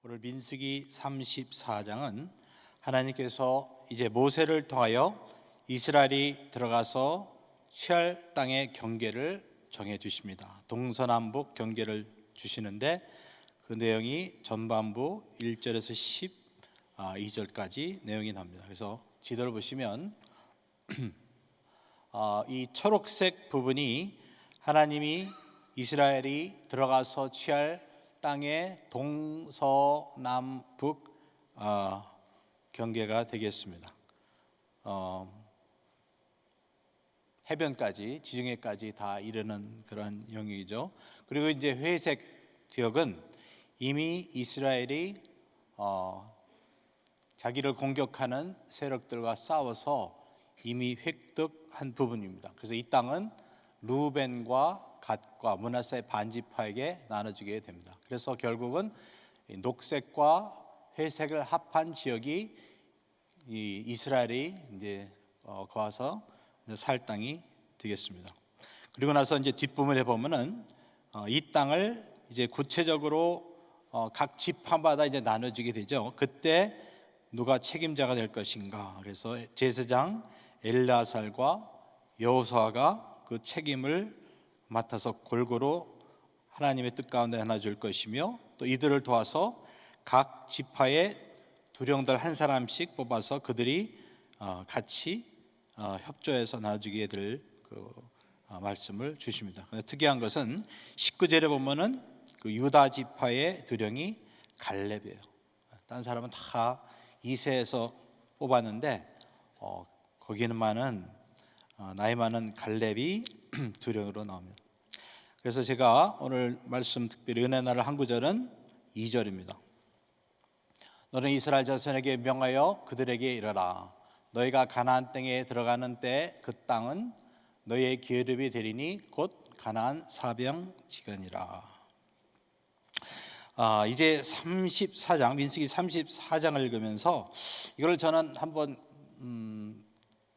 오늘 민수기 34장은 하나님께서 이제 모세를 통하여 이스라엘이 들어가서 취할 땅의 경계를 정해 주십니다. 동서남북 경계를 주시는데 그 내용이 전반부 1절에서 12절까지 내용이 나옵니다. 그래서 지도를 보시면 이 초록색 부분이 하나님이 이스라엘이 들어가서 취할 땅의 동서남북 경계가 되겠습니다. 해변까지 지중해까지 다 이르는 그런 영역이죠. 그리고 이제 회색 지역은 이미 이스라엘이 자기를 공격하는 세력들과 싸워서 이미 획득한 부분입니다. 그래서 이 땅은 루벤과 갓과 므낫세의 반지파에게 나눠지게 됩니다. 그래서 결국은 녹색과 회색을 합한 지역이 이 이스라엘이 이제 거하서 살 땅이 되겠습니다. 그리고 나서 이제 뒷부분에 보면은 이 땅을 이제 구체적으로 각 지파마다 이제 나눠지게 되죠. 그때 누가 책임자가 될 것인가? 그래서 제사장 엘르아살과 여호수아가 그 책임을 맡아서 골고루 하나님의 뜻 가운데 나눠줄 것이며, 또 이들을 도와서 각 지파의 두령들 한 사람씩 뽑아서 그들이 같이 협조해서 나눠주게 될 그 말씀을 주십니다. 특이한 것은 19절에 보면은 그 유다 지파의 두령이 갈렙이에요. 다른 사람은 다 이세에서 뽑았는데 거기는 나이 많은 갈렙이 두령으로 나옵니다. 그래서 제가 오늘 말씀 특별히 은혜 나를 한 구절은 2절입니다. 너는 이스라엘 자손에게 명하여 그들에게 이르라. 너희가 가나안 땅에 들어가는 때 그 땅은 너희의 기업이 되리니 곧 가나안 사병지간이라. 이제 34장 민수기 34장을 읽으면서 이걸 저는 한번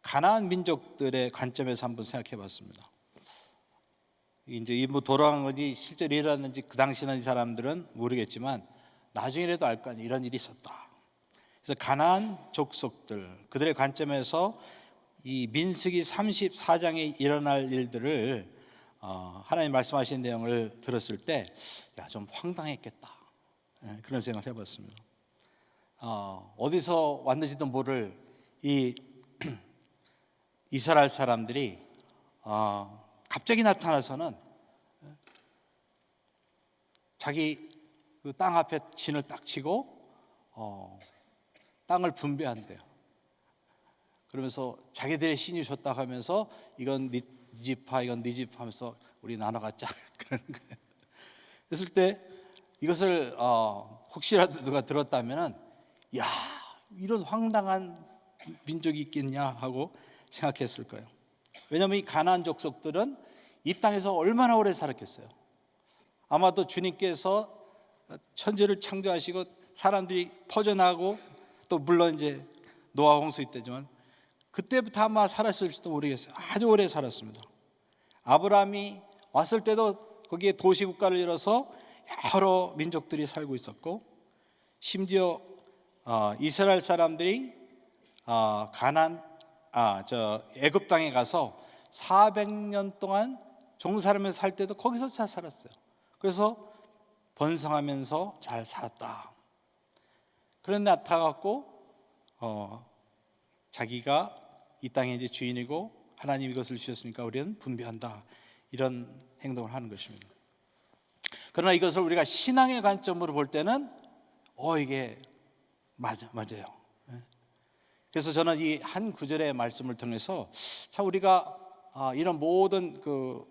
가나안 민족들의 관점에서 한번 생각해 봤습니다. 이제 이 돌아간 것이 실제로 일어났는지 그 당시는 이 사람들은 모르겠지만 나중에라도 알 거 아니에요. 이런 일이 있었다. 그래서 가나안 족속들 그들의 관점에서 이 민수기 34장에 일어날 일들을 하나님 말씀하신 내용을 들었을 때 좀 황당했겠다, 그런 생각을 해봤습니다. 어디서 왔는지도 모를 이 이스라엘 사람들이 갑자기 나타나서는 자기 그 땅 앞에 진을 딱 치고 땅을 분배한대요. 그러면서 자기들의 신이 좋다고 하면서 이건 네 지파, 이건 네 지파 하면서 우리 나눠 갖자 그러는 거예요. 그랬을 때 이것을 혹시라도 누가 들었다면은 야, 이런 황당한 민족이 있겠냐 하고 생각했을 거예요. 왜냐하면 이 가나안 족속들은 이 땅에서 얼마나 오래 살았겠어요. 아마도 주님께서 천지를 창조하시고 사람들이 퍼져나가고 또 물론 이제 노아 홍수 때지만 그때부터 아마 살았을지도 모르겠어요. 아주 오래 살았습니다. 아브라함이 왔을 때도 거기에 도시국가를 이뤄서 여러 민족들이 살고 있었고, 심지어 이스라엘 사람들이 애굽 땅에 가서 400년 동안 종살이면서 살 때도 거기서 잘 살았어요. 그래서 번성하면서 잘 살았다. 그런데 나타났고 자기가 이 땅의 이제 주인이고 하나님이 이것을 주셨으니까 우리는 분배한다, 이런 행동을 하는 것입니다. 그러나 이것을 우리가 신앙의 관점으로 볼 때는 이게 맞아요. 그래서 저는 이 한 구절의 말씀을 통해서 참 우리가 이런 모든 그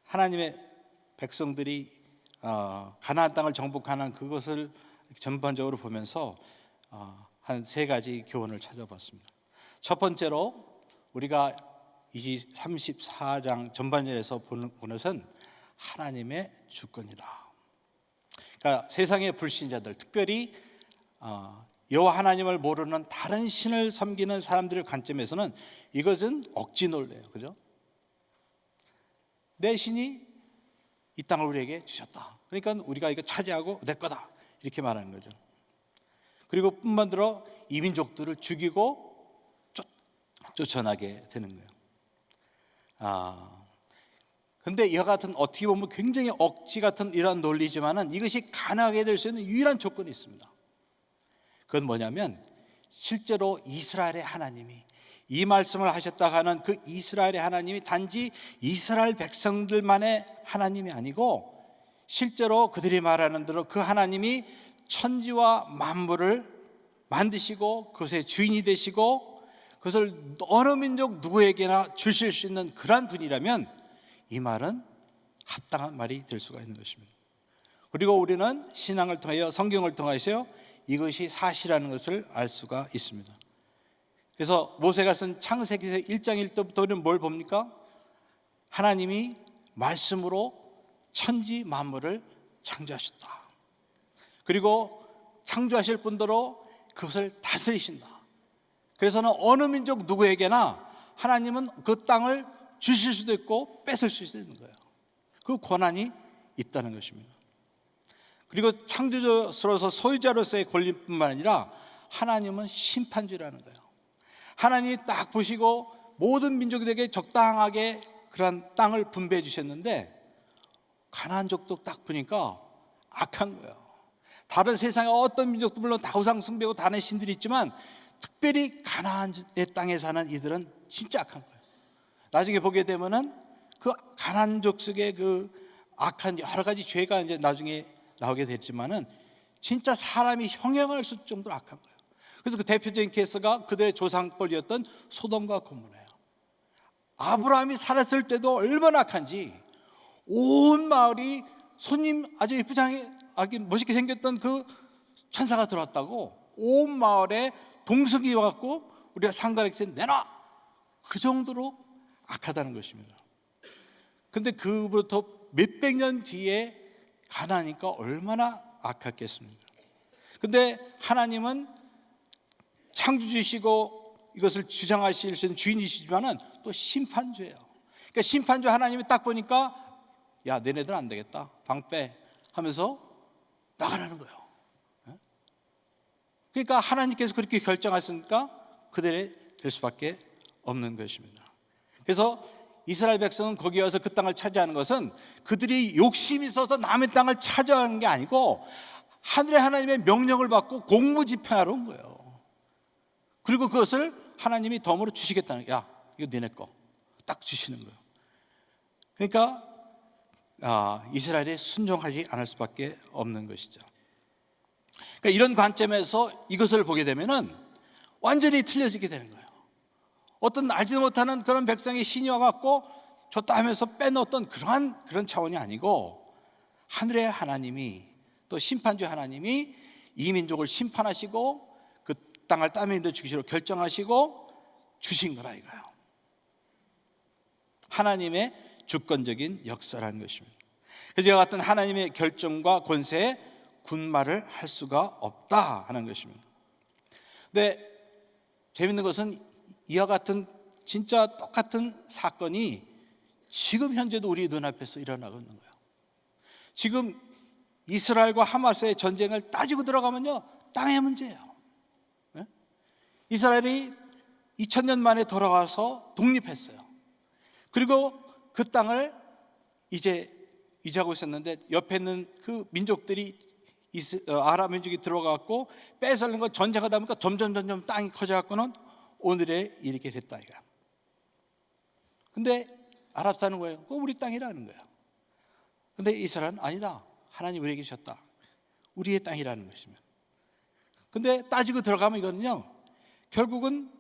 하나님의 백성들이 가나안 땅을 정복하는 그것을 전반적으로 보면서 한 세 가지 교훈을 찾아봤습니다. 첫 번째로 우리가 이 34장 전반전에서 보는 것은 하나님의 주권이다. 그러니까 세상의 불신자들, 특별히 여호와 하나님을 모르는 다른 신을 섬기는 사람들의 관점에서는 이것은 억지 논리예요. 그죠? 내 신이 이 땅을 우리에게 주셨다. 그러니까 우리가 이거 차지하고 내 거다, 이렇게 말하는 거죠. 그리고 뿐만 아니라 이민족들을 죽이고 쫓아나게 되는 거예요. 근데 이와 같은 어떻게 보면 굉장히 억지 같은 이러한 논리지만은 이것이 가능하게 될 수 있는 유일한 조건이 있습니다. 그건 뭐냐면 실제로 이스라엘의 하나님이 이 말씀을 하셨다고 하는 그 이스라엘의 하나님이 단지 이스라엘 백성들만의 하나님이 아니고 실제로 그들이 말하는 대로 그 하나님이 천지와 만물을 만드시고 그것의 주인이 되시고 그것을 어느 민족 누구에게나 주실 수 있는 그러한 분이라면 이 말은 합당한 말이 될 수가 있는 것입니다. 그리고 우리는 신앙을 통하여 성경을 통하여 이것이 사실이라는 것을 알 수가 있습니다. 그래서 모세가 쓴 창세기서 1장 1절부터 우리는 뭘 봅니까? 하나님이 말씀으로 천지 만물을 창조하셨다. 그리고 창조하실 뿐더러 그것을 다스리신다. 그래서는 어느 민족 누구에게나 하나님은 그 땅을 주실 수도 있고 뺏을 수도 있는 거예요. 그 권한이 있다는 것입니다. 그리고 창조주로서 소유자로서의 권리뿐만 아니라 하나님은 심판주라는 거예요. 하나님이 딱 보시고 모든 민족들에게 적당하게 그런 땅을 분배해 주셨는데 가나안족도 딱 보니까 악한 거예요. 다른 세상의 어떤 민족도 물론 다 우상 숭배하고 다른 신들이 있지만 특별히 가나안의 땅에 사는 이들은 진짜 악한 거예요. 나중에 보게 되면은 그 가나안족 속의 그 악한 여러 가지 죄가 이제 나중에 나오게 됐지만은 진짜 사람이 형용할 수 정도로 악한 거예요. 그래서 그 대표적인 케이스가 그들의 조상벌이었던 소돔과 고모라예요. 아브라함이 살았을 때도 얼마나 악한지 온 마을이 손님 아주 예쁘장하게 멋있게 생겼던 그 천사가 들어왔다고 온 마을에 동석이 와갖고 우리가 상관에서 내놔 그 정도로 악하다는 것입니다. 근데 그로부터 몇백 년 뒤에 가나니까 얼마나 악했겠습니까? 근데 하나님은 창조주시고 이것을 주장하실 수 있는 주인이시지만은 또 심판주예요. 그러니까 심판주 하나님이 딱 보니까 야 너네들 안 되겠다 방 빼 하면서 나가라는 거예요. 그러니까 하나님께서 그렇게 결정하셨으니까 그들이 될 수밖에 없는 것입니다. 그래서 이스라엘 백성은 거기 와서 그 땅을 차지하는 것은 그들이 욕심이 있어서 남의 땅을 차지하는 게 아니고 하늘의 하나님의 명령을 받고 공무집행하러 온 거예요. 그리고 그것을 하나님이 덤으로 주시겠다는 거예요. 야 이거 너네 거 딱 주시는 거예요. 그러니까 이스라엘이 순종하지 않을 수밖에 없는 것이죠. 그러니까 이런 관점에서 이것을 보게 되면은 완전히 틀려지게 되는 거예요. 어떤 알지도 못하는 그런 백성의 신이 와갖고 줬다 하면서 빼놓았던 그런 차원이 아니고 하늘의 하나님이 또 심판주 하나님이 이 민족을 심판하시고 그 땅을 땀에 인도 주기로 결정하시고 주신 거라 이거예요. 하나님의 주권적인 역사라는 것입니다. 그래서 이와 같은 하나님의 결정과 권세에 군말을 할 수가 없다 하는 것입니다. 근데 재밌는 것은 이와 같은 진짜 똑같은 사건이 지금 현재도 우리 눈앞에서 일어나고 있는 거예요. 지금 이스라엘과 하마스의 전쟁을 따지고 들어가면요 땅의 문제예요. 이스라엘이 2000년 만에 돌아와서 독립했어요. 그리고 그 땅을 이제 유지하고 있었는데 옆에 있는 그 민족들이 아랍 민족이 들어가고 뺏어는 거 전쟁하다 보니까 점점 땅이 커져갖고는 오늘에 이렇게 됐다 이거. 근데 아랍 사는 거예요. 그거 우리 땅이라는 거야. 근데 이스라엘은 아니다. 하나님 우리에게 주셨다. 우리의 땅이라는 것입니다. 근데 따지고 들어가면 이거는요 결국은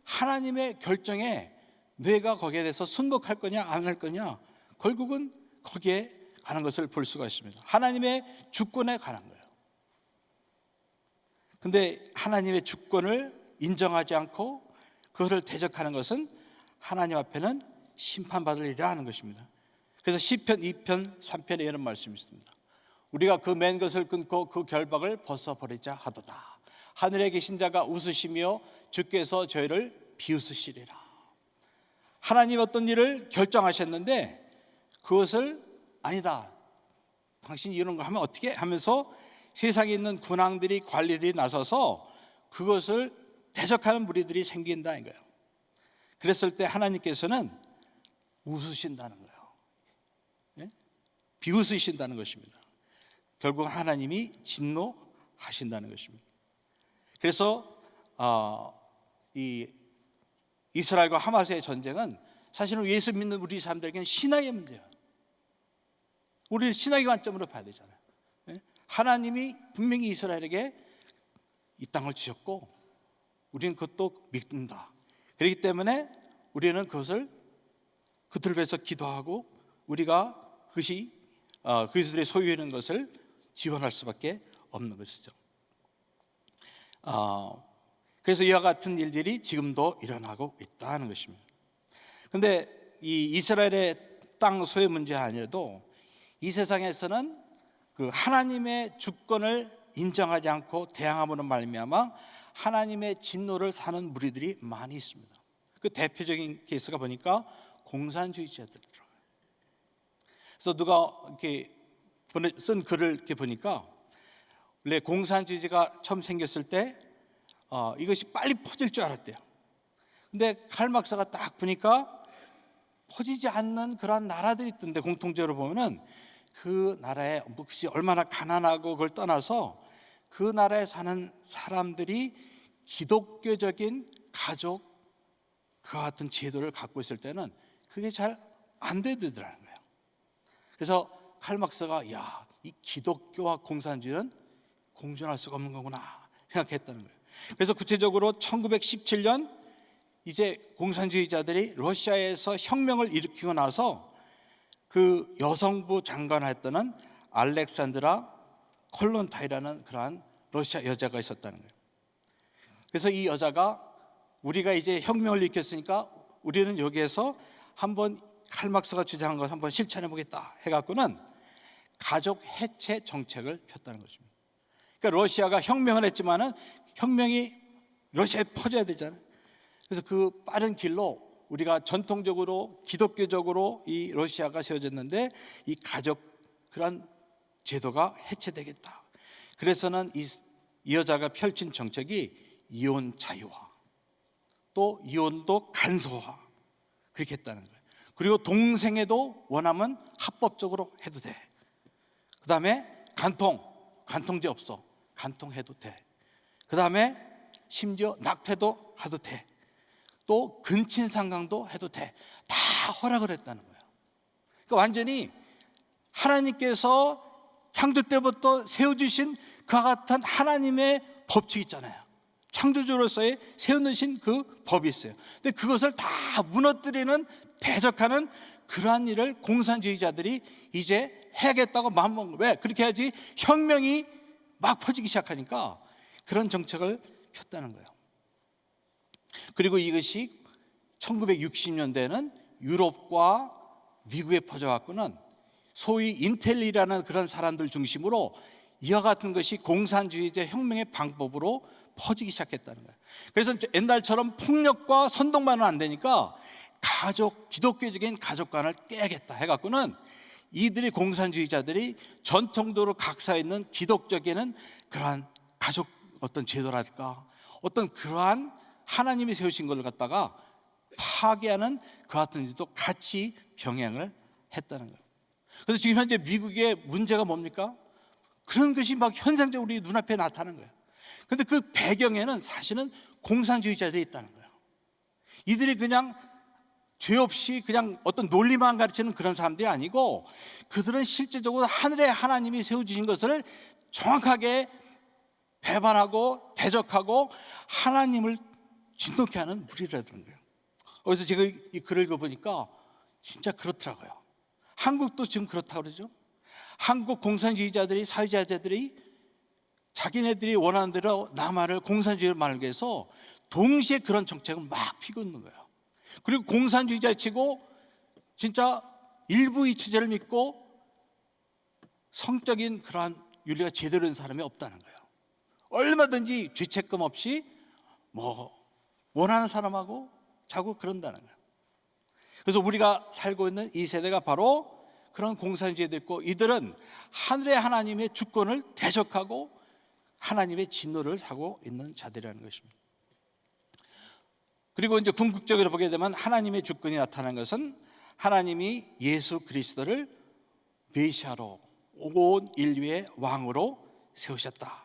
하나님의 결정에 내가 거기에 대해서 순복할 거냐 안 할 거냐 결국은 거기에 가는 것을 볼 수가 있습니다. 하나님의 주권에 관한 거예요. 근데 하나님의 주권을 인정하지 않고 그것을 대적하는 것은 하나님 앞에는 심판받을 일이라 하는 것입니다. 그래서 시편 2편 3편에 이런 말씀이 있습니다. 우리가 그 맨 것을 끊고 그 결박을 벗어버리자 하도다. 하늘에 계신 자가 웃으시며 주께서 저희를 비웃으시리라. 하나님 어떤 일을 결정하셨는데 그것을 아니다 당신이 이런 거 하면 어떻게 하면서 세상에 있는 군왕들이 관리들이 나서서 그것을 대적하는 무리들이 생긴다는 거예요. 그랬을 때 하나님께서는 웃으신다는 거예요. 예? 비웃으신다는 것입니다. 결국 하나님이 진노하신다는 것입니다. 그래서 이 이스라엘과 하마스의 전쟁은 사실은 예수 믿는 우리 사람들에게는 신앙의 문제예요. 우리는 신앙의 관점으로 봐야 되잖아요. 하나님이 분명히 이스라엘에게 이 땅을 주셨고 우리는 그것도 믿는다. 그렇기 때문에 우리는 그것을 그들을 위해서 기도하고 우리가 그것이 그들의 소유하는 것을 지원할 수밖에 없는 것이죠. 그래서 이와 같은 일들이 지금도 일어나고 있다는 것입니다. 그런데 이 이스라엘의 땅 소유 문제 아니라도 이 세상에서는 그 하나님의 주권을 인정하지 않고 대항함으로 말미암아 하나님의 진노를 사는 무리들이 많이 있습니다. 그 대표적인 케이스가 보니까 공산주의자들이더라고요. 그래서 누가 이렇게 쓴 글을 이렇게 보니까 원래 공산주의가 처음 생겼을 때 이것이 빨리 퍼질 줄 알았대요. 근데 칼 막사가 딱 보니까 퍼지지 않는 그러한 나라들이 있던데 공통적으로 보면은 그 나라에 몫이 얼마나 가난하고 그걸 떠나서 그 나라에 사는 사람들이 기독교적인 가족 그와 같은 제도를 갖고 있을 때는 그게 잘 안 되더라는 거예요. 그래서 칼 막사가 이 기독교와 공산주의는 공존할 수가 없는 거구나 생각했다는 거예요. 그래서 구체적으로 1917년 이제 공산주의자들이 러시아에서 혁명을 일으키고 나서 그 여성부 장관을 했던 알렉산드라 콜론타이라는 그러한 러시아 여자가 있었다는 거예요. 그래서 이 여자가 우리가 이제 혁명을 일으켰으니까 우리는 여기에서 한번 칼 막스가 주장한 것을 한번 실천해 보겠다 해갖고는 가족 해체 정책을 폈다는 것입니다. 그러니까 러시아가 혁명을 했지만은 혁명이 러시아에 퍼져야 되잖아요. 그래서 그 빠른 길로 우리가 전통적으로 기독교적으로 이 러시아가 세워졌는데 이 가족 그런 제도가 해체되겠다. 그래서는 이 여자가 펼친 정책이 이혼 자유화, 또 이혼도 간소화 그렇게 했다는 거예요. 그리고 동생애도 원하면 합법적으로 해도 돼. 그 다음에 간통죄 없어. 간통해도 돼. 그 다음에 심지어 낙태도 해도 돼. 또 근친상간도 해도 돼. 다 허락을 했다는 거예요. 그러니까 완전히 하나님께서 창조 때부터 세워주신 그와 같은 하나님의 법칙 있잖아요. 창조주로서의 세워놓으신 그 법이 있어요. 근데 그것을 다 무너뜨리는 대적하는 그러한 일을 공산주의자들이 이제 해야겠다고 마음먹은 거예요. 왜? 그렇게 해야지 혁명이 막 퍼지기 시작하니까 그런 정책을 폈다는 거예요. 그리고 이것이 1960년대에는 유럽과 미국에 퍼져갖고는 소위 인텔리라는 그런 사람들 중심으로 이와 같은 것이 공산주의자 혁명의 방법으로 퍼지기 시작했다는 거예요. 그래서 옛날처럼 폭력과 선동만은 안 되니까 기독교적인 가족관을 깨야겠다 해갖고는 이들이 공산주의자들이 전통적으로 각사에 있는 기독적인 그러한 가족 어떤 제도랄까 어떤 그러한 하나님이 세우신 것을 갖다가 파괴하는 그 같은 일도 같이 병행을 했다는 거예요. 그래서 지금 현재 미국의 문제가 뭡니까? 그런 것이 막 현상적으로 우리 눈앞에 나타나는 거예요. 그런데 그 배경에는 사실은 공산주의자들이 있다는 거예요. 이들이 그냥 죄 없이 그냥 어떤 논리만 가르치는 그런 사람들이 아니고 그들은 실제적으로 하늘에 하나님이 세워주신 것을 정확하게 배반하고 대적하고 하나님을 진노케 하는 무리라는 거예요. 그래서 제가 이 글을 읽어보니까 진짜 그렇더라고요. 한국도 지금 그렇다고 그러죠. 한국 공산주의자들이 사회자들이 자기네들이 원하는 대로 남한을 공산주의로 만들기 위해서 동시에 그런 정책을 막 피고 있는 거예요. 그리고 공산주의자 치고 진짜 일부 이치제를 믿고 성적인 그러한 윤리가 제대로 된 사람이 없다는 거예요. 얼마든지 죄책감 없이 원하는 사람하고 자고 그런다는 거예요. 그래서 우리가 살고 있는 이 세대가 바로 그런 공산주의도 있고, 이들은 하늘의 하나님의 주권을 대적하고 하나님의 진노를 사고 있는 자들이라는 것입니다. 그리고 이제 궁극적으로 보게 되면 하나님의 주권이 나타난 것은 하나님이 예수 그리스도를 메시아로 온 인류의 왕으로 세우셨다.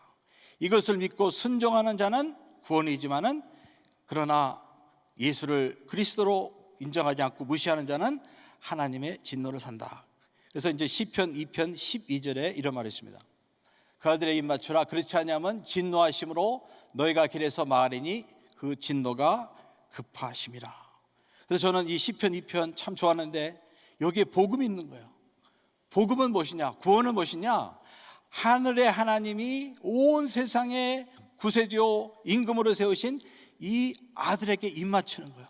이것을 믿고 순종하는 자는 구원이지만은, 그러나 예수를 그리스도로 인정하지 않고 무시하는 자는 하나님의 진노를 산다. 그래서 이제 시편 2편 12절에 이런 말이 있습니다. 그 아들의 입 맞추라. 그렇지 않으면 진노하심으로 너희가 길에서 말하리니 그 진노가 급하심이라. 그래서 저는 이 시편 2편 참 좋아하는데, 여기에 복음이 있는 거예요. 복음은 무엇이냐? 구원은 무엇이냐? 하늘의 하나님이 온 세상의 구세주 임금으로 세우신 이 아들에게 입 맞추는 거예요.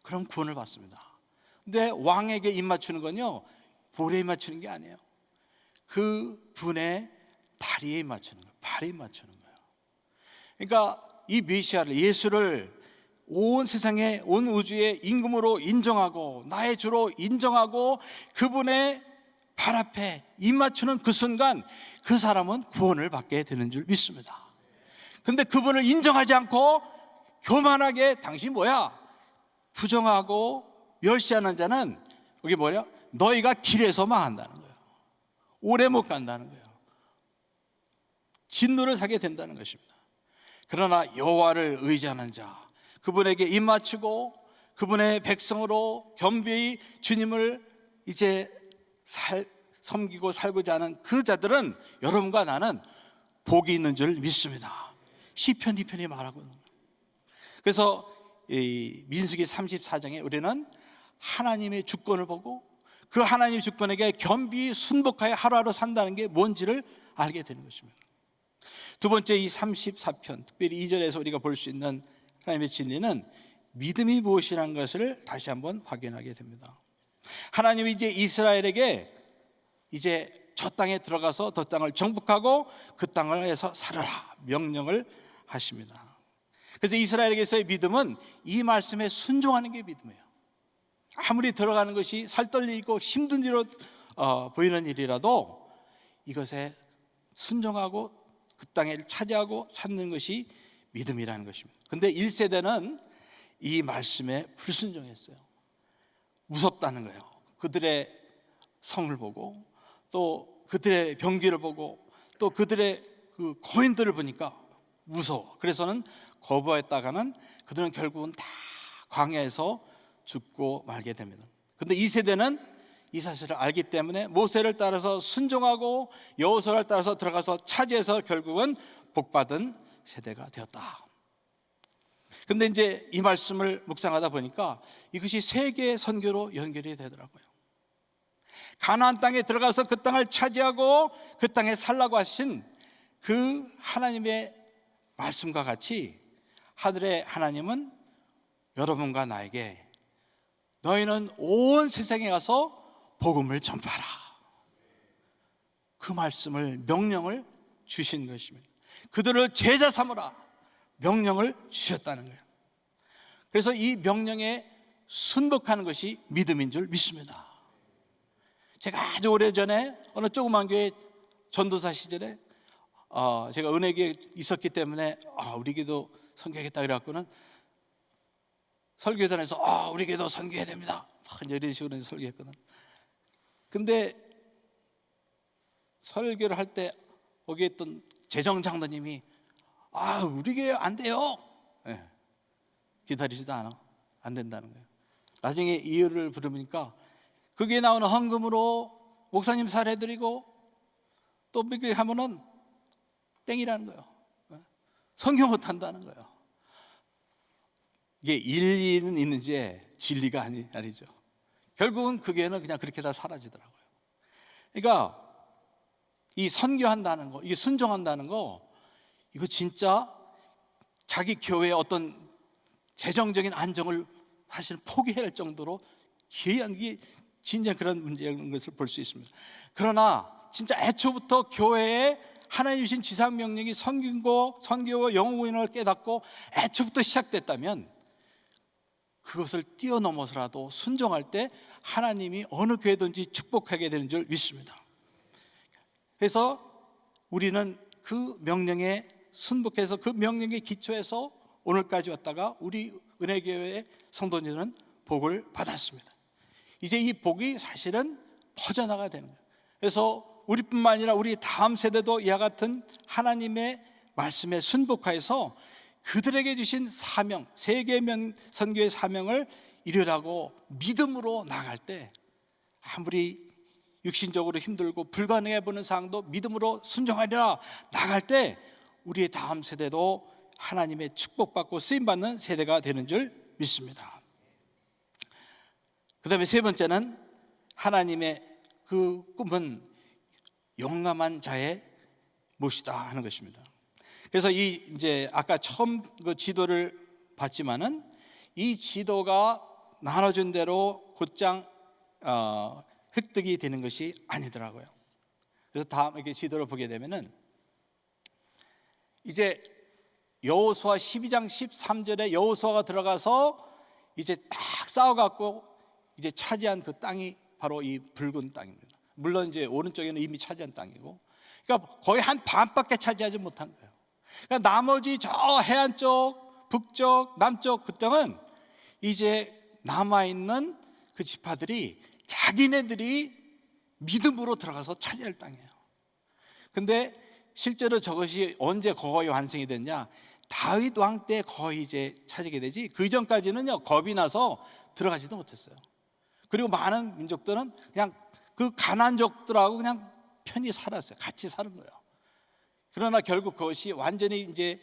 그럼 구원을 받습니다. 근데 왕에게 입 맞추는 건요, 볼에 입 맞추는 게 아니에요. 그 분의 다리에 입 맞추는 거예요. 발에 입 맞추는 거예요. 그러니까 이 메시아를, 예수를 온 세상에, 온 우주의 임금으로 인정하고 나의 주로 인정하고 그분의 발 앞에 입 맞추는 그 순간 그 사람은 구원을 받게 되는 줄 믿습니다. 근데 그분을 인정하지 않고 교만하게 당신 뭐야? 부정하고 멸시하는 자는 여기 뭐냐? 너희가 길에서 망한다는 거예요. 오래 못 간다는 거예요. 진노를 사게 된다는 것입니다. 그러나 여호와를 의지하는 자, 그분에게 입 맞추고 그분의 백성으로 겸비히 주님을 이제 섬기고 살고자 하는 그 자들은, 여러분과 나는 복이 있는 줄 믿습니다. 시편 2편이 말하고 있는 거예요. 그래서 이 민수기 34장에 우리는 하나님의 주권을 보고 그 하나님의 주권에게 겸비히 순복하여 하루하루 산다는 게 뭔지를 알게 되는 것입니다. 두 번째, 이 34편, 특별히 2절에서 우리가 볼 수 있는 하나님의 진리는 믿음이 무엇이라는 것을 다시 한번 확인하게 됩니다. 하나님이 이제 이스라엘에게 이제 저 땅에 들어가서 저 땅을 정복하고 그 땅에서 살아라 명령을 하십니다. 그래서 이스라엘에게서의 믿음은 이 말씀에 순종하는 게 믿음이에요. 아무리 들어가는 것이 살떨리고 힘든 일로 보이는 일이라도 이것에 순종하고 그 땅을 차지하고 찾는 것이 믿음이라는 것입니다. 그런데 1세대는 이 말씀에 불순종했어요. 무섭다는 거예요. 그들의 성을 보고 또 그들의 병기를 보고 또 그들의 그 거인들을 보니까 무서워. 그래서는 거부했다가는 그들은 결국은 다 광야에서 죽고 말게 됩니다. 그런데 2세대는 이 사실을 알기 때문에 모세를 따라서 순종하고 여호수아를 따라서 들어가서 차지해서 결국은 복받은 세대가 되었다. 그런데 이제 이 말씀을 묵상하다 보니까 이것이 세계 선교로 연결이 되더라고요. 가나안 땅에 들어가서 그 땅을 차지하고 그 땅에 살라고 하신 그 하나님의 말씀과 같이 하늘의 하나님은 여러분과 나에게 너희는 온 세상에 가서 복음을 전파하라, 그 말씀을, 명령을 주신 것입니다. 그들을 제자 삼으라 명령을 주셨다는 거예요. 그래서 이 명령에 순복하는 것이 믿음인 줄 믿습니다. 제가 아주 오래전에 어느 조그만 교회 전도사 시절에 제가 은혜교에 있었기 때문에 우리 교회도 선교하겠다 그래갖고는 설교단에서 우리 교회도 선교해야 됩니다 이런 식으로 설교했거든. 근데 설교를 할 때 거기에 있던 재정장로님이 우리 교회 안 돼요. 네. 기다리지도 않아. 안 된다는 거예요. 나중에 이유를 부르니까 거기에 나오는 헌금으로 목사님 살해드리고 또 믿게 하면은 땡이라는 거예요. 선교 못한다는 거예요. 이게 일리는 있는지 진리가 아니죠. 결국은 그 교회는 그냥 그렇게 다 사라지더라고요. 그러니까 이 선교한다는 거, 이게 순종한다는 거, 이거 진짜 자기 교회의 어떤 재정적인 안정을 사실 포기해야 할 정도로 귀한 게 진짜 그런 문제인 것을 볼 수 있습니다. 그러나 진짜 애초부터 교회에 하나님 주신 지상 명령이 선교와 영혼을 깨닫고 애초부터 시작됐다면 그것을 뛰어넘어서라도 순종할 때 하나님이 어느 교회든지 축복하게 되는 줄 믿습니다. 그래서 우리는 그 명령에 순복해서 그 명령에 기초해서 오늘까지 왔다가 우리 은혜교회의 성도님은 복을 받았습니다. 이제 이 복이 사실은 퍼져나가야 되는 거예요. 그래서 우리뿐만 아니라 우리 다음 세대도 이와 같은 하나님의 말씀에 순복하여서 그들에게 주신 사명, 세계 선교의 사명을 이루라고 믿음으로 나갈 때, 아무리 육신적으로 힘들고 불가능해 보는 상황도 믿음으로 순종하리라 나갈 때 우리의 다음 세대도 하나님의 축복받고 쓰임받는 세대가 되는 줄 믿습니다. 그 다음에 세 번째는 하나님의 그 꿈은 용감한 자의 몫이다 하는 것입니다. 그래서 이제 아까 처음 그 지도를 봤지만은 이 지도가 나눠준 대로 곧장 획득이 되는 것이 아니더라고요. 그래서 다음 이렇게 지도를 보게 되면은 이제 여호수아 12장 13절에 여호수아가 들어가서 이제 딱 싸워갖고 이제 차지한 그 땅이 바로 이 붉은 땅입니다. 물론 이제 오른쪽에는 이미 차지한 땅이고, 그러니까 거의 한 반밖에 차지하지 못한 거예요. 그러니까 나머지 저 해안 쪽, 북쪽, 남쪽 그 땅은 이제 남아있는 그 지파들이 자기네들이 믿음으로 들어가서 차지할 땅이에요. 근데 실제로 저것이 언제 거의 완성이 됐냐? 다윗 왕 때 거의 이제 차지게 되지, 그 이전까지는요 겁이 나서 들어가지도 못했어요. 그리고 많은 민족들은 그냥 그 가난족들하고 그냥 편히 살았어요. 같이 사는 거예요. 그러나 결국 그것이 완전히 이제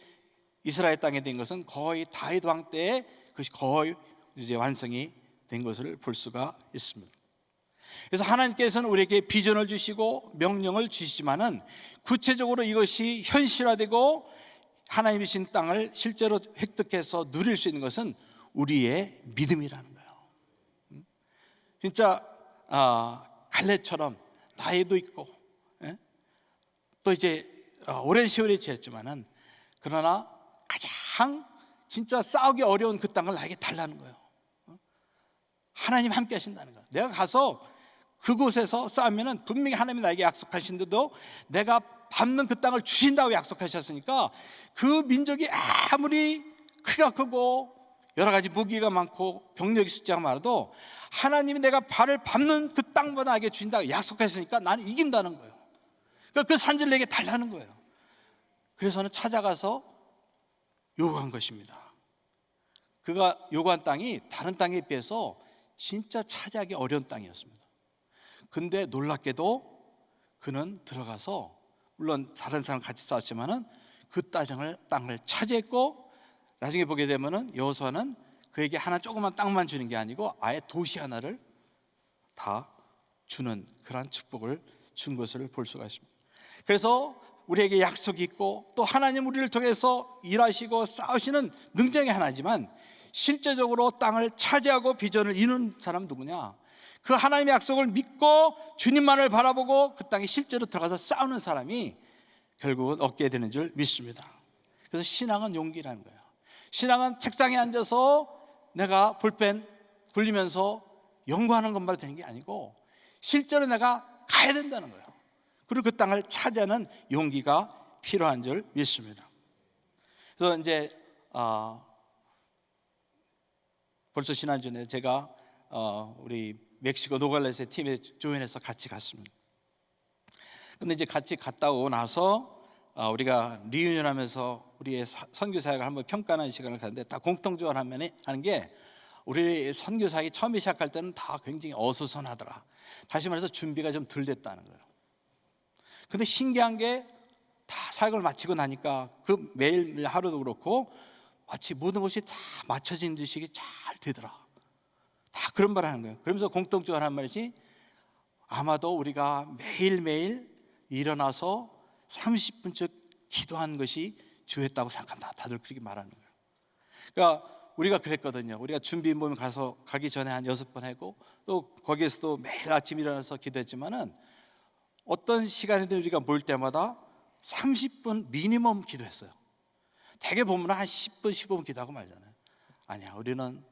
이스라엘 땅에 된 것은 거의 다윗 왕 때에 그것이 거의 이제 완성이 된 것을 볼 수가 있습니다. 그래서 하나님께서는 우리에게 비전을 주시고 명령을 주시지만은 구체적으로 이것이 현실화되고 하나님이 주신 땅을 실제로 획득해서 누릴 수 있는 것은 우리의 믿음이라는 거예요. 진짜 갈렙처럼 나이도 있고 또 이제 오랜 세월이 지났지만은 그러나 가장 진짜 싸우기 어려운 그 땅을 나에게 달라는 거예요. 하나님 함께 하신다는 거예요. 내가 가서 그곳에서 싸우면은 분명히 하나님이 나에게 약속하신데도 내가 밟는 그 땅을 주신다고 약속하셨으니까 그 민족이 아무리 크기가 크고 여러 가지 무기가 많고 병력이 숫자가 많아도 하나님이 내가 발을 밟는 그 땅보다 나에게 주신다고 약속했으니까 나는 이긴다는 거예요. 그러니까 그 산지를 내게 달라는 거예요. 그래서는 찾아가서 요구한 것입니다. 그가 요구한 땅이 다른 땅에 비해서 진짜 차지하기 어려운 땅이었습니다. 근데 놀랍게도 그는 들어가서, 물론 다른 사람 같이 싸웠지만은 그 땅을 차지했고, 나중에 보게 되면은 여호수아는 그에게 하나 조그만 땅만 주는 게 아니고 아예 도시 하나를 다 주는 그러한 축복을 준 것을 볼 수가 있습니다. 그래서 우리에게 약속이 있고 또 하나님 우리를 통해서 일하시고 싸우시는 능력이 하나지만 실제적으로 땅을 차지하고 비전을 이루는 사람은 누구냐? 그 하나님의 약속을 믿고 주님만을 바라보고 그 땅에 실제로 들어가서 싸우는 사람이 결국은 얻게 되는 줄 믿습니다. 그래서 신앙은 용기라는 거예요. 신앙은 책상에 앉아서 내가 볼펜 굴리면서 연구하는 것만 되는 게 아니고 실제로 내가 가야 된다는 거예요. 그리고 그 땅을 차지하는 용기가 필요한 줄 믿습니다. 그래서 이제 벌써 지난주에 제가 우리 멕시코 노갈레스의 팀에 조인해서 같이 갔습니다. 근데 이제 같이 갔다 오고 나서 우리가 리유니언하면서 우리의 선교 사역을 한번 평가하는 시간을 갖는데, 다 공통적으로 하는 게 우리 선교 사역이 처음에 시작할 때는 다 굉장히 어수선하더라. 다시 말해서 준비가 좀 덜 됐다는 거예요. 근데 신기한 게 다 사역을 마치고 나니까 그 매일 하루도 그렇고 마치 모든 것이 다 맞춰진 듯이 잘 되더라. 다 그런 말을 하는 거예요. 그러면서 공통적으로 하는 말이지, 아마도 우리가 매일매일 일어나서 30분씩 기도한 것이 주였다고 생각한다. 다들 그렇게 말하는 거예요. 그러니까 우리가 그랬거든요. 우리가 준비 모임 가기 전에 한 6번 하고 또 거기에서도 매일 아침 일어나서 기도했지만은 어떤 시간에도 우리가 모일 때마다 30분 미니멈 기도했어요. 대개 보면 한 10분, 15분 기도하고 말잖아요. 아니야, 우리는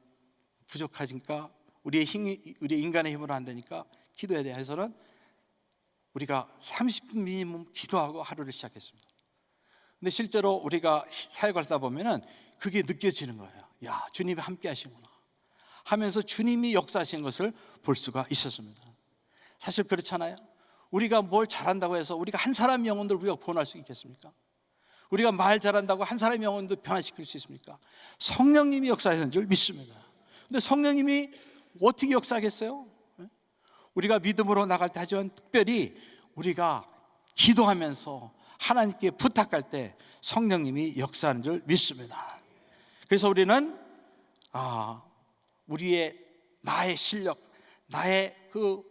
부족하니까 우리의 인간의 힘으로 안 되니까 기도해야 돼 해서는 우리가 30분 미니멈 기도하고 하루를 시작했습니다. 근데 실제로 우리가 사역을 하다 보면은 그게 느껴지는 거예요. 야, 주님이 함께 하시구나 하면서 주님이 역사하신 것을 볼 수가 있었습니다. 사실 그렇잖아요. 우리가 뭘 잘한다고 해서 우리가 한 사람 영혼들 우리가 구원할 수 있겠습니까? 우리가 말 잘한다고 한 사람의 영혼도 변화시킬 수 있습니까? 성령님이 역사하시는 줄 믿습니다. 근데 성령님이 어떻게 역사하겠어요? 우리가 믿음으로 나갈 때 하지만 특별히 우리가 기도하면서 하나님께 부탁할 때 성령님이 역사하는 줄 믿습니다. 그래서 우리는 나의 실력, 나의 그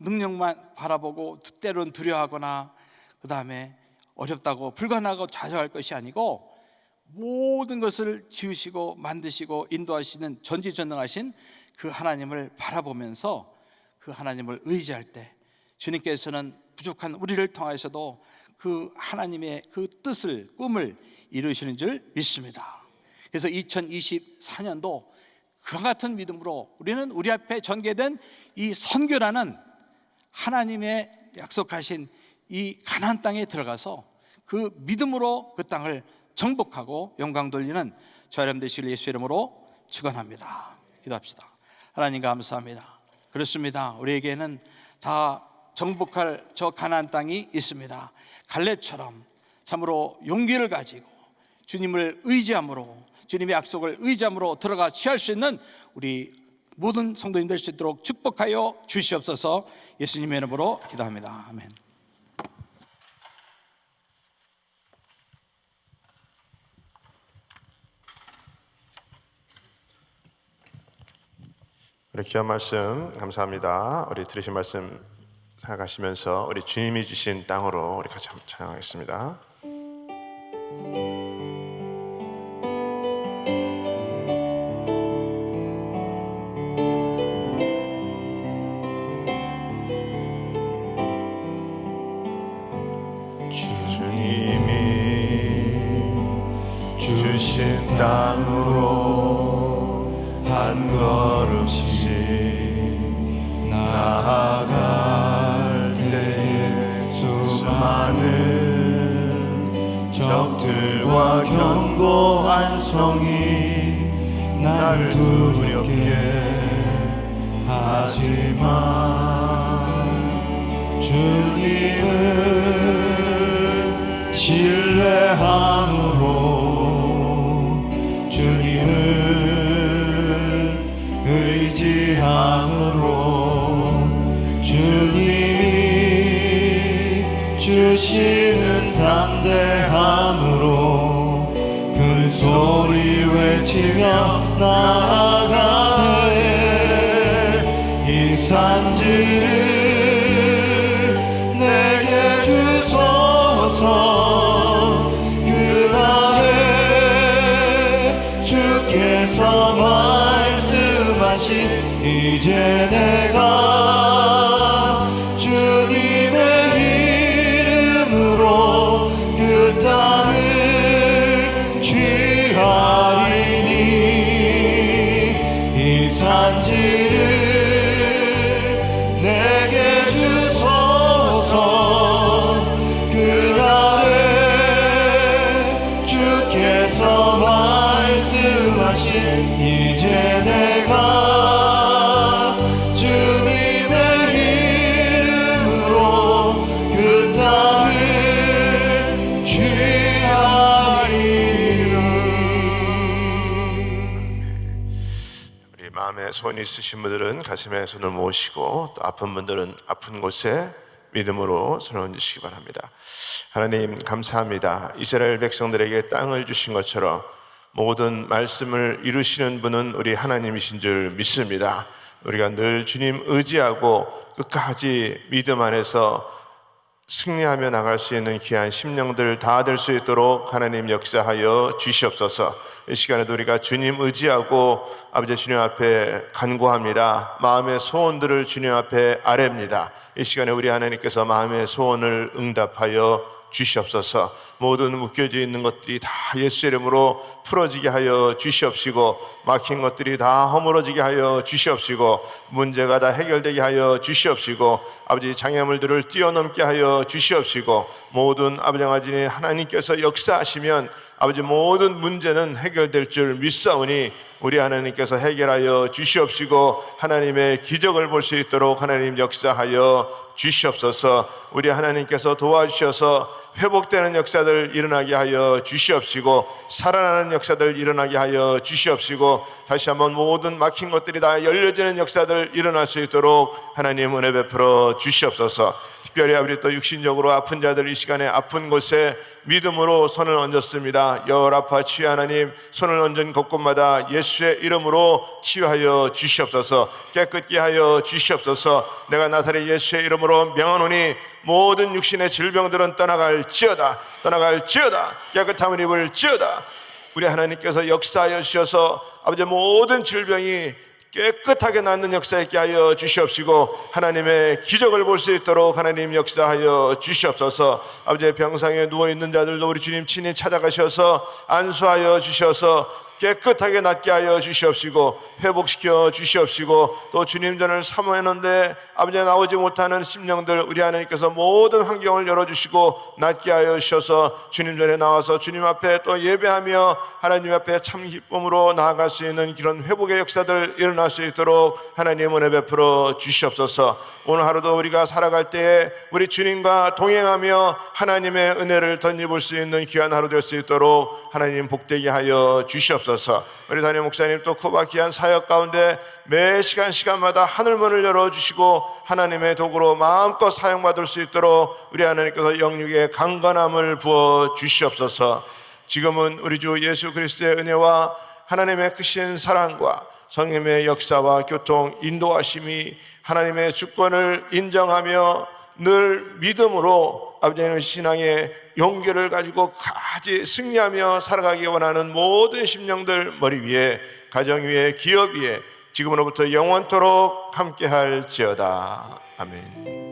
능력만 바라보고 때로는 두려워하거나 그 다음에 어렵다고 불가능하고 좌절할 것이 아니고 모든 것을 지으시고 만드시고 인도하시는 전지전능하신 그 하나님을 바라보면서 그 하나님을 의지할 때 주님께서는 부족한 우리를 통하여서도 그 하나님의 그 뜻을, 꿈을 이루시는 줄 믿습니다. 그래서 2024년도 그와 같은 믿음으로 우리는 우리 앞에 전개된 이 선교라는 하나님의 약속하신 이 가나안 땅에 들어가서 그 믿음으로 그 땅을 정복하고 영광 돌리는 저와 여러분 되시길 예수 이름으로 축원합니다. 기도합시다. 하나님 감사합니다. 그렇습니다. 우리에게는 다 정복할 저 가나안 땅이 있습니다. 갈렙처럼 참으로 용기를 가지고 주님을 의지함으로, 주님의 약속을 의지함으로 들어가 취할 수 있는 우리 모든 성도님 될 수 있도록 축복하여 주시옵소서. 예수님의 이름으로 기도합니다. 아멘. 우리 귀한 말씀 감사합니다. 우리 들으신 말씀 생각하시면서 우리 주님이 주신 땅으로 우리 같이 한번 찬양하겠습니다. 주님이 주신 땅으로 한 걸음씩 나아갈 때에 수많은 적들과 견고한 성이 나를 두렵게 하지만 주님을 신뢰함으로, 주님을 의지함으로, 주님이 주시는 담대함으로 큰 소리 외치며 나아가네. 이 산지를 내게 주소서. 그날에 주께서 말씀하신 이제 내가 주님의 이름으로 그 땅을 취하리니. 이 산지를 내게 주소서. 그날에 주께서 말씀하신 이제 내가 주님의 이름으로 그 땅을 취하리니. 우리 마음에 소원이 있으신 분들은 가슴에 손을 모으시고, 또 아픈 분들은 아픈 곳에 믿음으로 손을 얹으시기 바랍니다. 하나님 감사합니다. 이스라엘 백성들에게 땅을 주신 것처럼 모든 말씀을 이루시는 분은 우리 하나님이신 줄 믿습니다. 우리가 늘 주님 의지하고 끝까지 믿음 안에서 승리하며 나갈 수 있는 귀한 심령들 다 될 수 있도록 하나님 역사하여 주시옵소서. 이 시간에도 우리가 주님 의지하고 아버지 주님 앞에 간구합니다. 마음의 소원들을 주님 앞에 아뢰입니다. 이 시간에 우리 하나님께서 마음의 소원을 응답하여 주시옵소서. 모든 묶여져 있는 것들이 다 예수 이름으로 풀어지게 하여 주시옵시고, 막힌 것들이 다 허물어지게 하여 주시옵시고, 문제가 다 해결되게 하여 주시옵시고, 아버지 장애물들을 뛰어넘게 하여 주시옵시고, 모든 아버지 하나님, 하나님께서 역사하시면 아버지 모든 문제는 해결될 줄 믿사오니 우리 하나님께서 해결하여 주시옵시고, 하나님의 기적을 볼 수 있도록 하나님 역사하여 주시옵소서. 우리 하나님께서 도와주셔서 회복되는 역사들 일어나게 하여 주시옵시고, 살아나는 역사들 일어나게 하여 주시옵시고, 다시 한번 모든 막힌 것들이 다 열려지는 역사들 일어날 수 있도록 하나님 은혜 베풀어 주시옵소서. 특별히 우리 또 육신적으로 아픈 자들, 이 시간에 아픈 곳에 믿음으로 손을 얹었습니다. 열 아파 치유 하나님, 손을 얹은 곳곳마다 예수의 이름으로 치유하여 주시옵소서. 깨끗게 하여 주시옵소서. 내가 나사렛 예수의 이름으로 명하노니 모든 육신의 질병들은 떠나갈지어다, 떠나갈지어다, 깨끗함을 입을지어다. 우리 하나님께서 역사하여 주셔서 아버지 모든 질병이 깨끗하게 낫는 역사 있게 하여 주시옵시고, 하나님의 기적을 볼 수 있도록 하나님 역사하여 주시옵소서. 아버지 병상에 누워있는 자들도 우리 주님 친히 찾아가셔서 안수하여 주셔서 깨끗하게 낫게 하여 주시옵시고, 회복시켜 주시옵시고, 또 주님 전을 사모했는데 아버지 나오지 못하는 심령들 우리 하나님께서 모든 환경을 열어주시고 낫게 하여 주셔서 주님 전에 나와서 주님 앞에 또 예배하며 하나님 앞에 참 기쁨으로 나아갈 수 있는 그런 회복의 역사들 일어날 수 있도록 하나님 은혜 베풀어 주시옵소서. 오늘 하루도 우리가 살아갈 때에 우리 주님과 동행하며 하나님의 은혜를 덧입을 수 있는 귀한 하루 될 수 있도록 하나님 복되게 하여 주시옵소서. 우리 담임 목사님 또 쿠바 귀한 사역 가운데 매 시간마다 하늘문을 열어주시고 하나님의 도구로 마음껏 사용받을 수 있도록 우리 하나님께서 영육의 강건함을 부어 주시옵소서. 지금은 우리 주 예수 그리스도의 은혜와 하나님의 크신 사랑과 성령의 역사와 교통 인도하심이 하나님의 주권을 인정하며 늘 믿음으로 아버지의 신앙의 용기를 가지고 가지 승리하며 살아가기 원하는 모든 심령들 머리 위에, 가정 위에, 기업 위에 지금으로부터 영원토록 함께 할지어다. 아멘.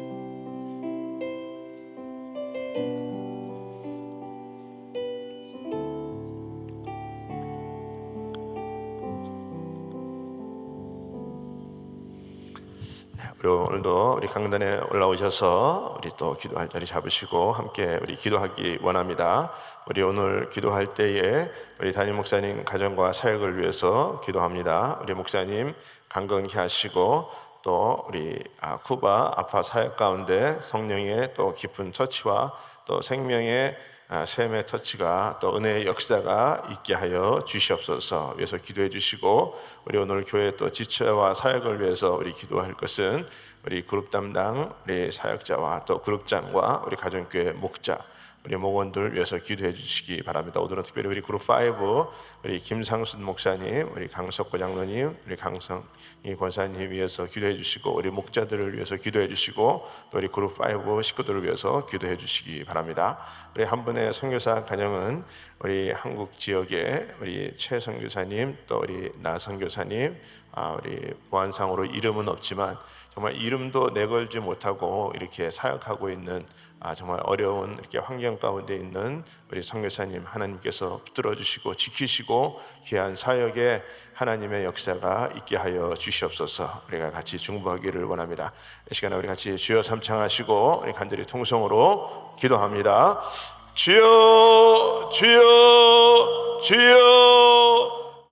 우리 오늘도 우리 강단에 올라오셔서 우리 또 기도할 자리 잡으시고 함께 우리 기도하기 원합니다. 우리 오늘 기도할 때에 우리 담임 목사님 가정과 사역을 위해서 기도합니다. 우리 목사님 강건케 하시고 또 우리 쿠바 아파 사역 가운데 성령의 또 깊은 터치와 또 생명의 샘의 터치가 또 은혜의 역사가 있게 하여 주시옵소서. 위해서 기도해 주시고, 우리 오늘 교회 또 지체와 사역을 위해서 우리 기도할 것은 우리 그룹 담당 우리 사역자와 또 그룹장과 우리 가정교회 목자, 우리 목원들 위해서 기도해 주시기 바랍니다. 오늘은 특별히 우리 그룹 5 우리 김상순 목사님, 우리 강석고 장로님, 우리 강성희 권사님 위해서 기도해 주시고, 우리 목자들을 위해서 기도해 주시고, 또 우리 그룹 5 식구들을 위해서 기도해 주시기 바랍니다. 우리 한 분의 선교사 가정은 우리 한국 지역에 우리 최 선교사님, 또 우리 나 선교사님, 우리 보안상으로 이름은 없지만 정말 이름도 내걸지 못하고 이렇게 사역하고 있는 정말 어려운 이렇게 환경 가운데 있는 우리 선교사님 하나님께서 붙들어 주시고 지키시고 귀한 사역에 하나님의 역사가 있게 하여 주시옵소서. 우리가 같이 중보하기를 원합니다. 이 시간에 우리 같이 주여 삼창하시고 우리 간절히 통성으로 기도합니다. 주여, 주여, 주여.